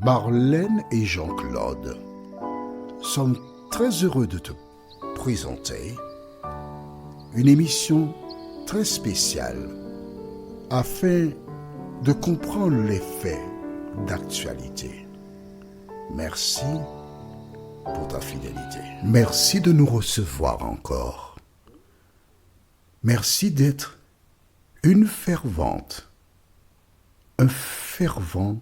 Marlène et Jean-Claude sommes très heureux de te présenter une émission très spéciale afin de comprendre les faits d'actualité. Merci pour ta fidélité. Merci de nous recevoir encore. Merci d'être un fervent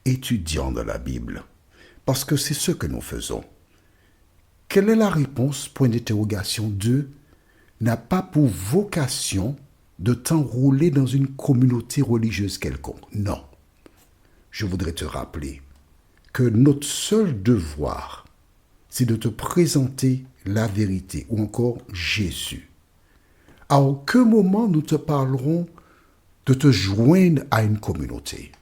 étudiant de la Bible, parce que c'est ce que nous faisons. Quelle est la réponse? Point d'interrogation. 2. N'a pas pour vocation de t'enrôler dans une communauté religieuse quelconque. Non. Je voudrais te rappeler que notre seul devoir, c'est de te présenter la vérité, ou encore Jésus. À aucun moment nous te parlerons de te joindre à une communauté.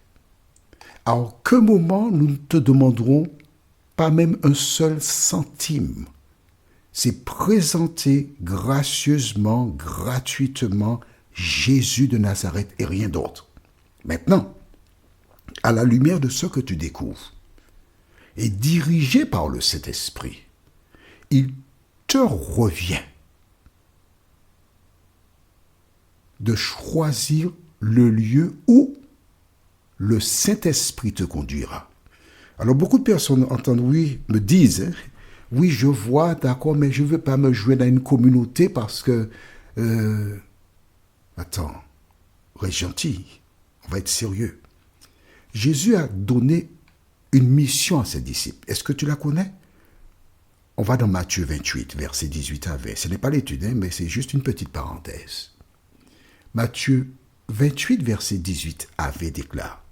À aucun moment nous ne te demanderons pas même un seul centime. C'est présenter gracieusement, gratuitement Jésus de Nazareth et rien d'autre. Maintenant, à la lumière de ce que tu découvres, et dirigé par le Saint-Esprit, il te revient de choisir le lieu où le Saint-Esprit te conduira. Alors beaucoup de personnes entendent, me disent, oui, je vois, d'accord, mais je ne veux pas me joindre à une communauté parce que, attends, reste gentil, on va être sérieux. Jésus a donné une mission à ses disciples. Est-ce que tu la connais? On va dans Matthieu 28, versets 18 à 20. Ce n'est pas l'étude, mais c'est juste une petite parenthèse. Matthieu 28, verset 18 à 20 déclare: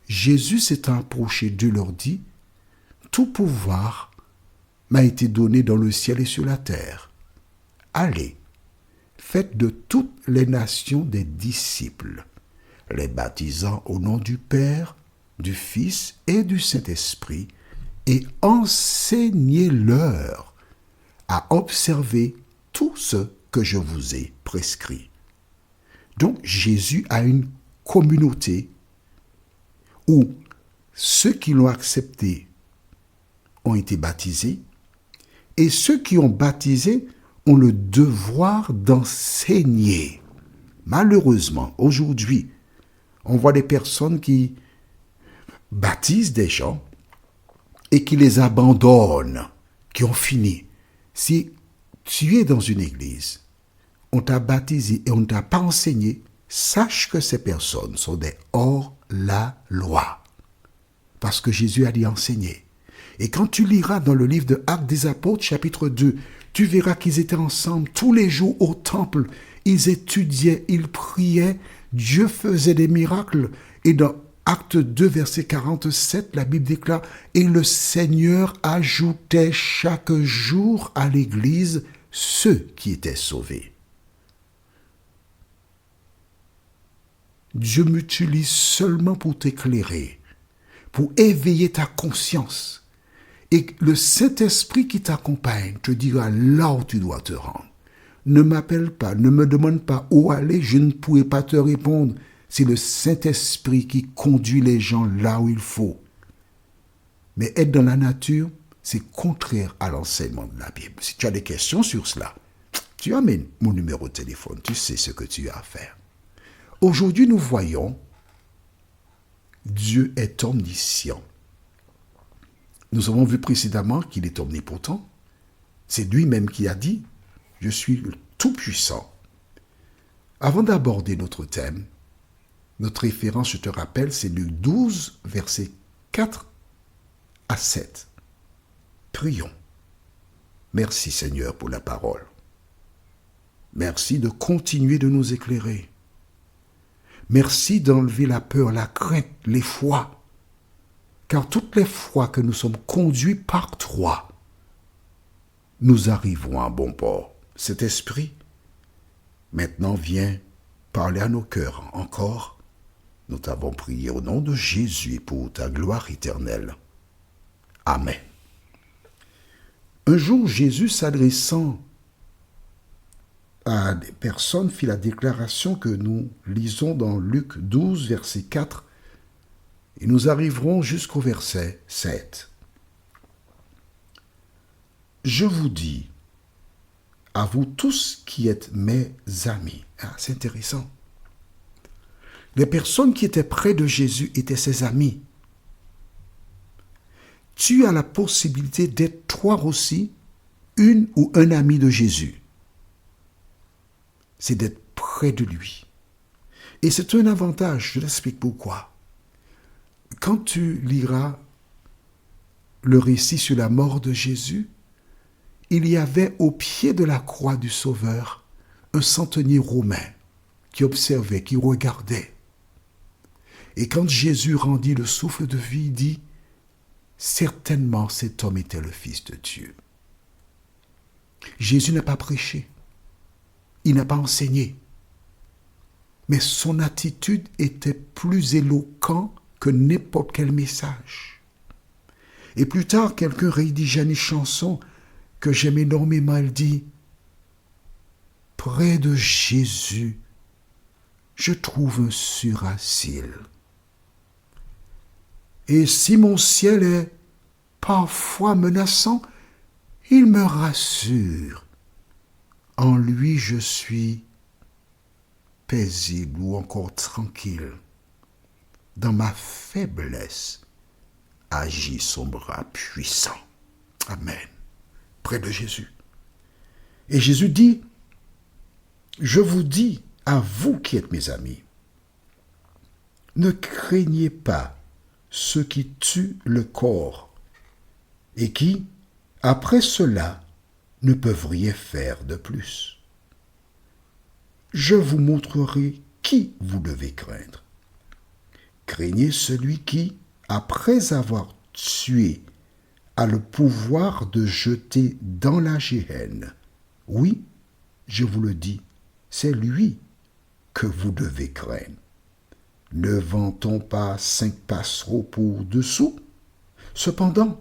Jésus s'étant approché d'eux leur dit: tout pouvoir m'a été donné dans le ciel et sur la terre. Allez, faites de toutes les nations des disciples, les baptisant au nom du Père, du Fils et du Saint-Esprit, et enseignez-leur à observer tout ce que je vous ai prescrit. Donc Jésus a une communauté où ceux qui l'ont accepté ont été baptisés et ceux qui ont baptisé ont le devoir d'enseigner. Malheureusement, aujourd'hui, on voit des personnes qui baptisent des gens et qui les abandonnent, qui ont fini. Si tu es dans une église, on t'a baptisé et on ne t'a pas enseigné, sache que ces personnes sont des hors-la-loi. Parce que Jésus a dit enseigner. Et quand tu liras dans le livre de Actes des Apôtres, chapitre 2, tu verras qu'ils étaient ensemble tous les jours au temple. Ils étudiaient, ils priaient, Dieu faisait des miracles. Et dans Acte 2, verset 47, la Bible déclare: et le Seigneur ajoutait chaque jour à l'Église ceux qui étaient sauvés. Dieu m'utilise seulement pour t'éclairer, pour éveiller ta conscience. Et le Saint-Esprit qui t'accompagne te dira là où tu dois te rendre. Ne m'appelle pas, ne me demande pas où aller, je ne pourrai pas te répondre. C'est le Saint-Esprit qui conduit les gens là où il faut. Mais être dans la nature, c'est contraire à l'enseignement de la Bible. Si tu as des questions sur cela, tu amènes mon numéro de téléphone, tu sais ce que tu as à faire. Aujourd'hui, nous voyons, Dieu est omniscient. Nous avons vu précédemment qu'il est omnipotent. C'est lui-même qui a dit: je suis le Tout-Puissant. Avant d'aborder notre thème, notre référence, je te rappelle, c'est Luc 12, versets 4 à 7. Prions. Merci Seigneur pour la parole. Merci de continuer de nous éclairer. Merci d'enlever la peur, la crainte, l'effroi. Car toutes les fois que nous sommes conduits par toi, nous arrivons à bon port. Cet esprit, maintenant viens parler à nos cœurs encore. Nous t'avons prié au nom de Jésus et pour ta gloire éternelle. Amen. Un jour, Jésus s'adressant à des personnes fit la déclaration que nous lisons dans Luc 12, verset 4 Et nous arriverons jusqu'au verset 7. Je vous dis, à vous tous qui êtes mes amis. Ah, c'est intéressant. Les personnes qui étaient près de Jésus étaient ses amis. Tu as la possibilité d'être toi aussi une ou un ami de Jésus. C'est d'être près de lui. Et c'est un avantage, je t'explique pourquoi. Quand tu liras le récit sur la mort de Jésus, il y avait au pied de la croix du Sauveur un centenier romain qui observait, qui regardait. Et quand Jésus rendit le souffle de vie, il dit, certainement cet homme était le Fils de Dieu. Jésus n'a pas prêché, il n'a pas enseigné, mais son attitude était plus éloquente que n'importe quel message. Et plus tard, quelqu'un rédigeait une chanson que j'aime énormément. Elle dit, près de Jésus, je trouve un sûr asile. Et si mon ciel est parfois menaçant, il me rassure. En lui, je suis paisible ou encore tranquille. Dans ma faiblesse, agit son bras puissant. Amen. Près de Jésus. Et Jésus dit, je vous dis, à vous qui êtes mes amis, ne craignez pas ceux qui tuent le corps et qui, après cela, ne peuvent rien faire de plus. Je vous montrerai qui vous devez craindre. Craignez celui qui, après avoir tué, a le pouvoir de jeter dans la géhenne. Oui, je vous le dis, c'est lui que vous devez craindre. Ne vend-on pas 5 passereaux pour 2 sous? Cependant,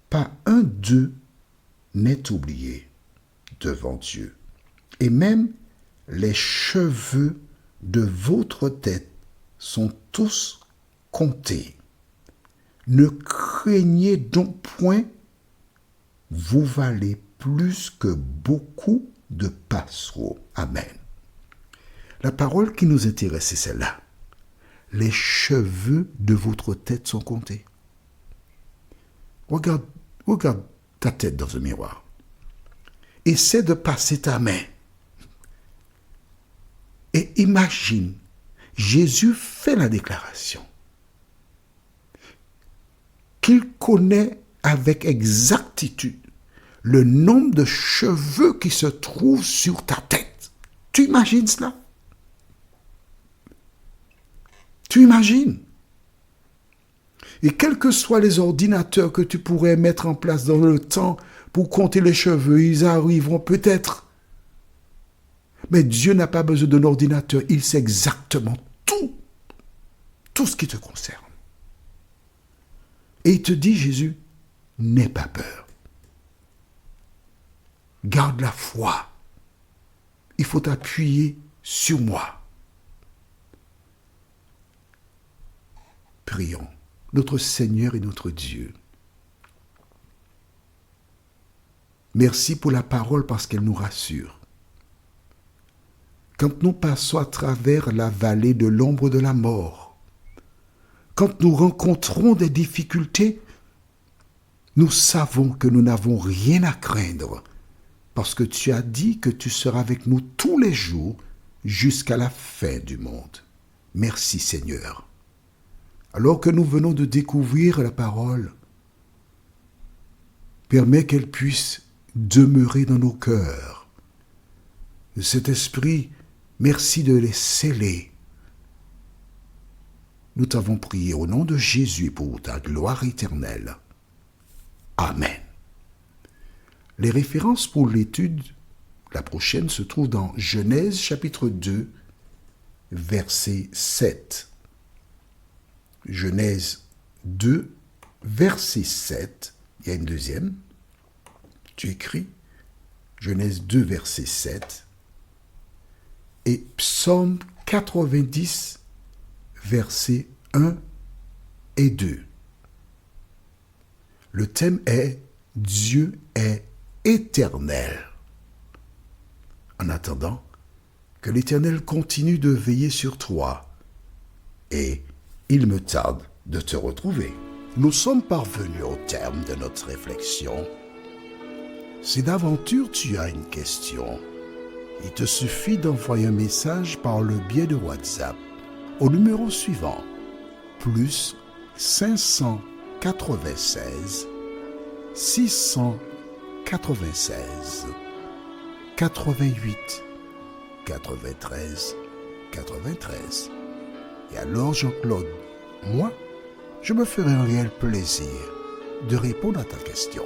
pas un d'eux n'est oublié devant Dieu. Et même les cheveux de votre tête sont tous comptés. Ne craignez donc point, vous valez plus que beaucoup de passereaux. Amen. La parole qui nous intéresse, c'est celle-là. Les cheveux de votre tête sont comptés. Regarde ta tête dans un miroir. Essaie de passer ta main. Et imagine, Jésus fait la déclaration qu'il connaît avec exactitude le nombre de cheveux qui se trouvent sur ta tête. Tu imagines cela? Tu imagines? Et quels que soient les ordinateurs que tu pourrais mettre en place dans le temps pour compter les cheveux, ils arriveront peut-être. Mais Dieu n'a pas besoin d'un ordinateur. Il sait exactement tout ce qui te concerne. Et il te dit, Jésus, n'aie pas peur. Garde la foi. Il faut t'appuyer sur moi. Prions. Notre Seigneur et notre Dieu. Merci pour la parole parce qu'elle nous rassure. Quand nous passons à travers la vallée de l'ombre de la mort, quand nous rencontrons des difficultés, nous savons que nous n'avons rien à craindre parce que tu as dit que tu seras avec nous tous les jours jusqu'à la fin du monde. Merci Seigneur. Alors que nous venons de découvrir la parole, permets qu'elle puisse demeurer dans nos cœurs. Cet esprit, merci de les sceller. Nous t'avons prié au nom de Jésus pour ta gloire éternelle. Amen. Les références pour l'étude, la prochaine, se trouvent dans Genèse chapitre 2, verset 7. Genèse 2, verset 7. Il y a une deuxième. Tu écris Genèse 2, verset 7. Et Psaume 90, versets 1 et 2. Le thème est « Dieu est éternel ». En attendant, que l'Éternel continue de veiller sur toi et il me tarde de te retrouver. Nous sommes parvenus au terme de notre réflexion. Si d'aventure tu as une question, il te suffit d'envoyer un message par le biais de WhatsApp au numéro suivant, plus 596 696 88 93 93. Et alors Jean-Claude, moi, je me ferai un réel plaisir de répondre à ta question.